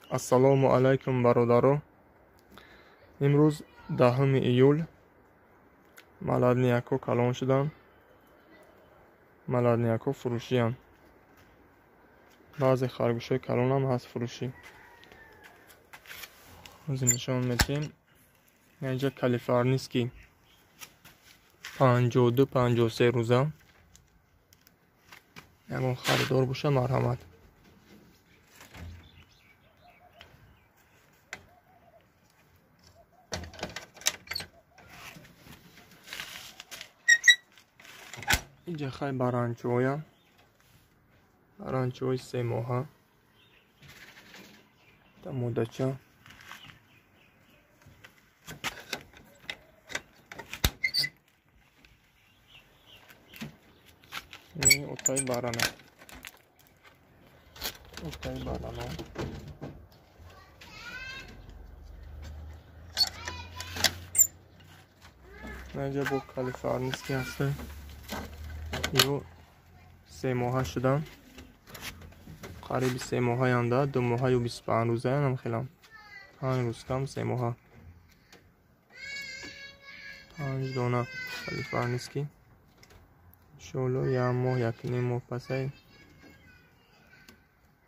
ассалому алайкум бародаро. имрӯз 10 июл маладниякҳо калон шуданд. маладниякҳо фурӯшианд. баъзе харгӯшҳои калонам ҳаст фурӯшӣ. ҳозир нишон медиҳем. инҷа калифорнийский 52-53 рӯза. ягон харидор боша марҳамат. инҷа хай баранчоя. баранчои 3 моҳа. тамодача. отаи барана. отаи барана. инҷа бо калифорнийский ҳастем. ё 3 моҳа шуданд. қариби 3 моҳаянда. 2 моҳаю 25 рӯзаянам хелам. 5 рӯз кам 3 моҳа. 5 дона калифорнийский. иншоалло 1 моҳ 1.5 моҳ пасай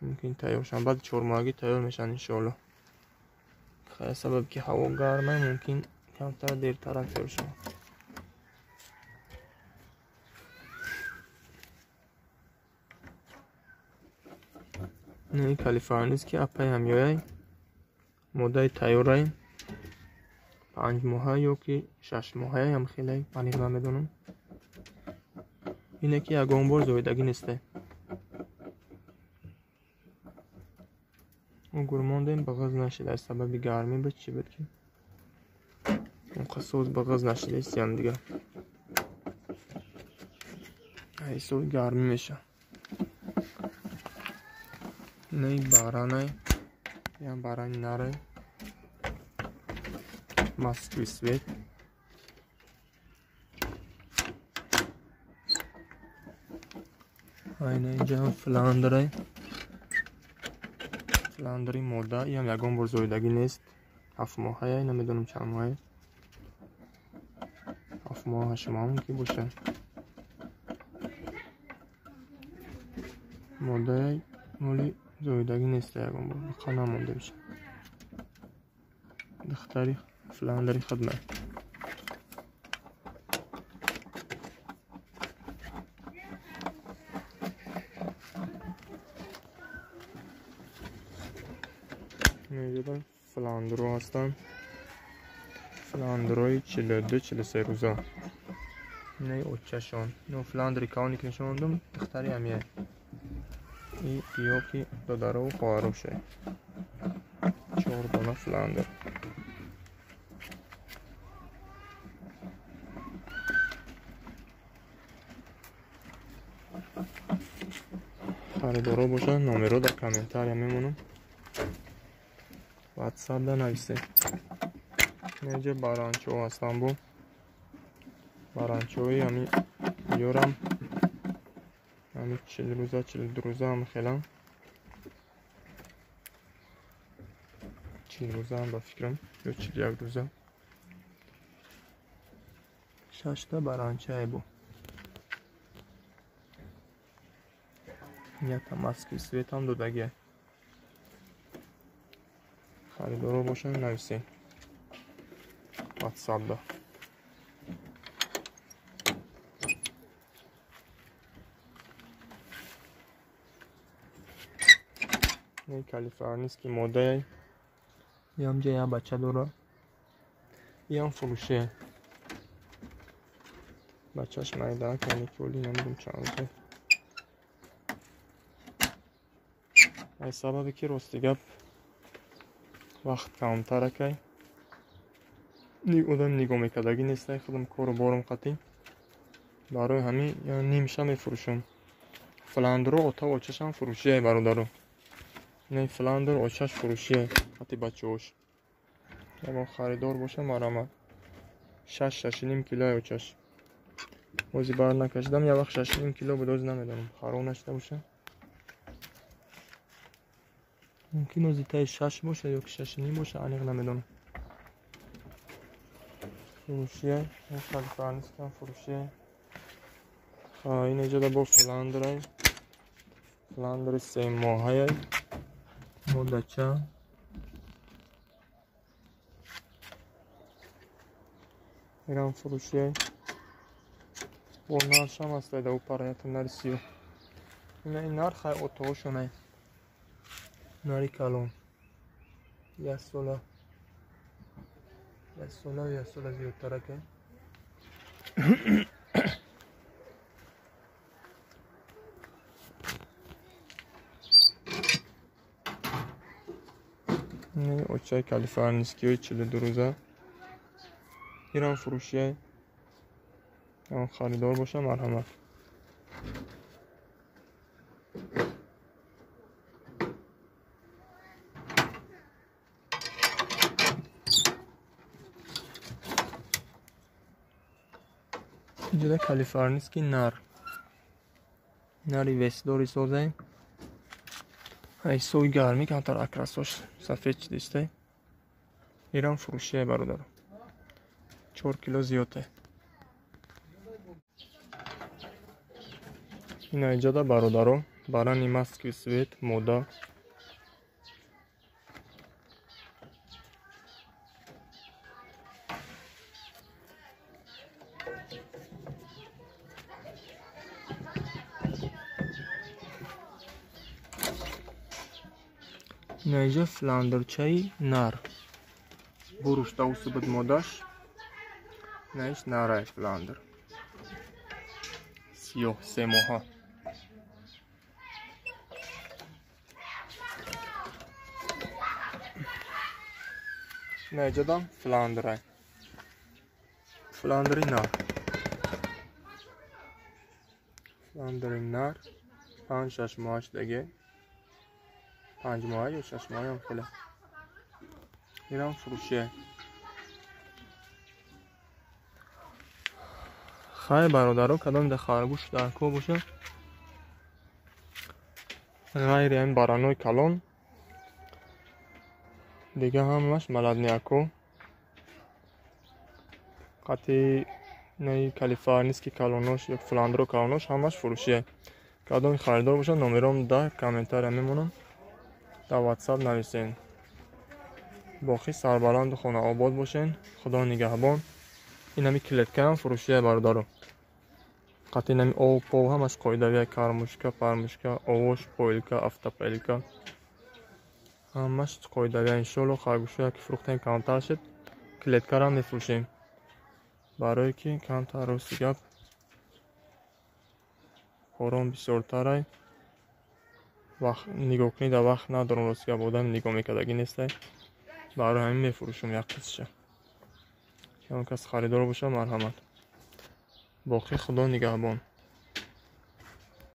мумкин тайёр шаванд. баъди 4 моҳагӣ тайёр мешаванд иншоалло. хай сабаб ки ҳаво гарма мумкин камтар дертарак тайёр шаванд. калифорнийский апай ҳамёяй моддаи тайёрай 5 моҳа ё ки 6 моҳая ҳам хеле аниқ намедонам. ине ки ягон бор зоидагӣ нестай. гурмондем бағаз нашида сабаби гармӣ буд. чӣ буд ки онқасоз бағаз нашида истиям дига. ҳисоби гармӣ меша. не баранай ям барани нарай Москвы свет. айна инҷа ҳам фландрай. фландри модда. ям ягон бор зоидагӣ нест. 7 моҳая намедонам чанд моҳая. 7 моҳ 8 моҳам ки боша. моддаи моли зоидагӣ нест. ягон бор қана монда биша. духтари фландри хидмат. меҷода фландро ҳастанд. фландрои 42-43 рӯза. не очашон. но фландри калони ки нишондам духтари ҳамия. и ё ки додарову хоҳаро шай. 4 дона фландр. харидоро бошанд. номеро дар комментария мемонам. ватсап да нависем. инҷа баранчо ҳастам бо. баранчои ҳами ёрам ҳами 40 рӯза 42 рӯза ҳам хелам. 40 рӯза ҳам ба фикрам ё 41 рӯза. 6 та баранчае бо. якта Москвы свет ҳам додагия. харидоро бошанд нависем. ватсап да. не калифорнийский моддаи ям ҷа я бача дора. ям фурӯшие. бачаш майда каникули намедонам чанд рӯзе. ай сабабе ки рости гап вақт камтаракай. одам нигоҳ мекардагӣ нестай. худам кору борам қатӣ. барои ҳамин нимша мефурӯшам. фландро ота очашам фурӯшие бародаро. не фландр очаш фурӯшие хати бачаош. ягон харидор боша марҳамат. 6-6.5 килои очаш. ҳозир бар накашидам. як вақт 6.5 кило буд. ҳозир намедонам харо нашида боша. ممکن نزدیکتای 6 باشه یا 6.5 باشه، انیق نمیدونم. فروشیه خیلی فرنیست کن فروشیه. این اینجا با فلاندر 3 ماهه مدچه ایران فروشیه با نارش هم هست او پرایت نرسیو. این نار خیلی اتوشونه ناری کلون یه سولا زیادتره که این اوچای کالیفرنیسکی 42 روزه ایران فروشیه. اون خریدار باشه مرحمت. اینجا کالیفرنیسکی ناری وستدوری سوزه. ای سوی گرمی که همتر اکراسوش سفید چی دیسته. ایران فروشیه برادر 4 کیلو زیاده. این اینجا دا برادرو برای ماسک سویت مودا این اینجا فلاندر چای نار بروش دا اوسو بد موداش نیش ناره فلاندر 33 ماها. نه جدا فلاندر نار 5-6 ماهش دیگه 5 ماه یا 6 ماه هم خیلی ایران فروشیه. خیلی برادرو کدام ده خرگوش در کو باشه غیر این بارانوی کلون دیگه همش ملدنیاکو قطعی نی کالیفرنیسکی کلونوش یا فلاندرو کلونوش همش فروشیه. کدام خریدار باشه نمرم ده کامنتر میمونم در واتساپ نویسین. باقی سربلند خونه آباد باشین. خدا نگهبان. این همی کلیدکه هم فروشیه برادرو. قطعی نمی او پو همش قایدویه کرموشکا پرموشکا اوش پویلکا افتاپیلکا همش قایدویه انشالله خرگوشه که فروختن کمتر شد کلیدکه هم میفروشیم برای که کمتر روستی گپ خورم بسیارتره وقت نگاه کنید در وقت ندارم روستی گپ بودم نگاه میکردگی نیسته برای همین میفروشم یک قصشه که اون کس خریدار باشه مرحمت. باقی خدا نگهبان.